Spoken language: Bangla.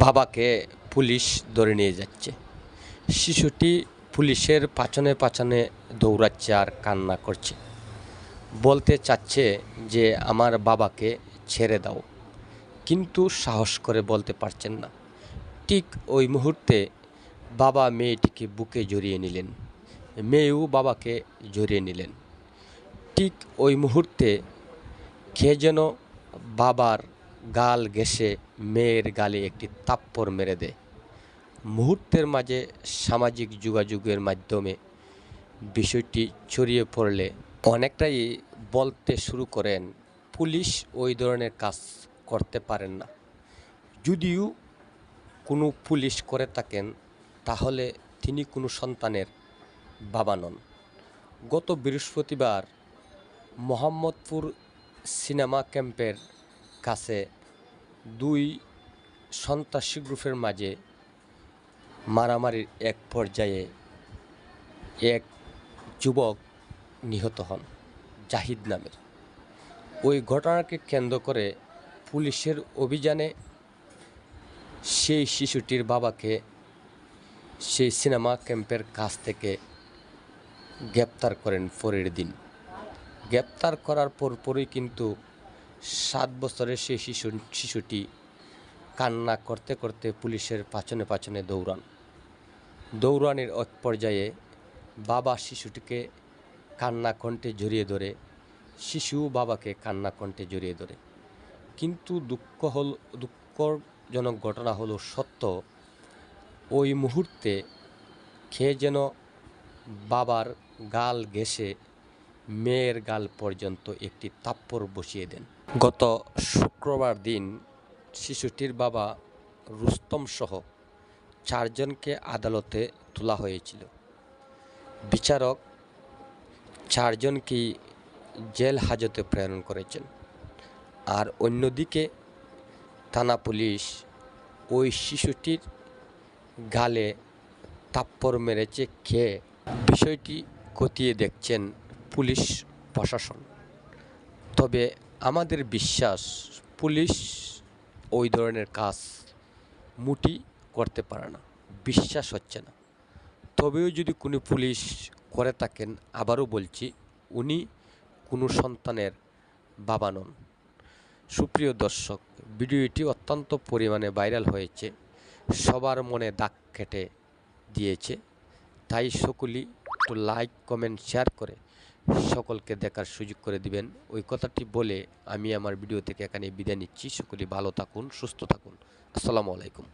বাবাকে পুলিশ ধরে নিয়ে যাচ্ছে। শিশুটি পুলিশের পাছনে পাছনে দৌড়াচ্ছে আর কান্না করছে, বলতে চাচ্ছে যে আমার বাবাকে ছেড়ে দাও, কিন্তু সাহস করে বলতে পারছেন না। ঠিক ওই মুহূর্তে বাবা মেয়েটিকে বুকে জড়িয়ে নিলেন, মেয়েও বাবাকে জড়িয়ে নিলেন। ঠিক ওই মুহূর্তে কে যেন বাবার গাল ঘেঁষে মেয়ের গালে একটি থাপ্পড় মেরে দেয়। মুহূর্তের মাঝে সামাজিক যোগাযোগের মাধ্যমে বিষয়টি ছড়িয়ে পড়লে অনেকটাই বলতে শুরু করেন পুলিশ ওই ধরনের কাজ করতে পারেন না। যদিও কোনো পুলিশ করে থাকেন তাহলে তিনি কোনো সন্তানের বাবা নন। গত বৃহস্পতিবার মোহাম্মদপুর সিনেমা ক্যাম্পের কাছে দুই সন্ত্রাসী গ্রুপের মাঝে মারামারির এক পর্যায়ে এক যুবক নিহত হন, জাহিদ নামের। ওই ঘটনাকে কেন্দ্র করে পুলিশের অভিযানে সেই শিশুটির বাবাকে সেই সিনেমা ক্যাম্পের কাছ থেকে গ্রেপ্তার করেন পরের দিন। গ্রেপ্তার করার পরপরই কিন্তু 7 বছরের সেই শিশুটি কান্না করতে করতে পুলিশের পাছনে পাছনে দৌড়ানোর এক পর্যায়ে বাবা শিশুটিকে কান্না কণ্ঠে জড়িয়ে ধরে, শিশুও বাবাকে কান্না কণ্ঠে জড়িয়ে ধরে। কিন্তু দুঃখজনক ঘটনা হলো সত্য, ওই মুহূর্তে কে যেন বাবার গাল ঘেঁষে মেয়ের গাল পর্যন্ত একটি থাপ্পড় বসিয়ে দেন। গত শুক্রবার দিন শিশুটির বাবা রুস্তম সহ 4 জনকে আদালতে তোলা হয়েছিল। বিচারক 4 জনকেই জেল হাজতে প্রেরণ করেছেন। আর অন্যদিকে থানা পুলিশ ওই শিশুটির গালে থাপ্পড় মেরেছে কে, বিষয়টি খতিয়ে দেখছেন পুলিশ প্রশাসন। তবে আমাদের বিশ্বাস পুলিশ ওই ধরনের কাজ মুটি করতে পারে না, বিশ্বাস হচ্ছে না। তবেও যদি কোনো পুলিশ করে থাকেন, আবারও বলছি, উনি কোনো সন্তানের বাবা নন। সুপ্রিয় দর্শক, ভিডিওটি অত্যন্ত পরিমাণে ভাইরাল হয়েছে, সবার মনে দাগ কেটে দিয়েছে। তাই সকলেই একটু লাইক, কমেন্ট, শেয়ার করে সকলকে দেখার সুযোগ করে দিবেন। ওই কথাটি বলে আমি আমার ভিডিও থেকে এখানে বিদায় নিচ্ছি। সকলেই ভালো থাকুন, সুস্থ থাকুন। আসসালামু আলাইকুম।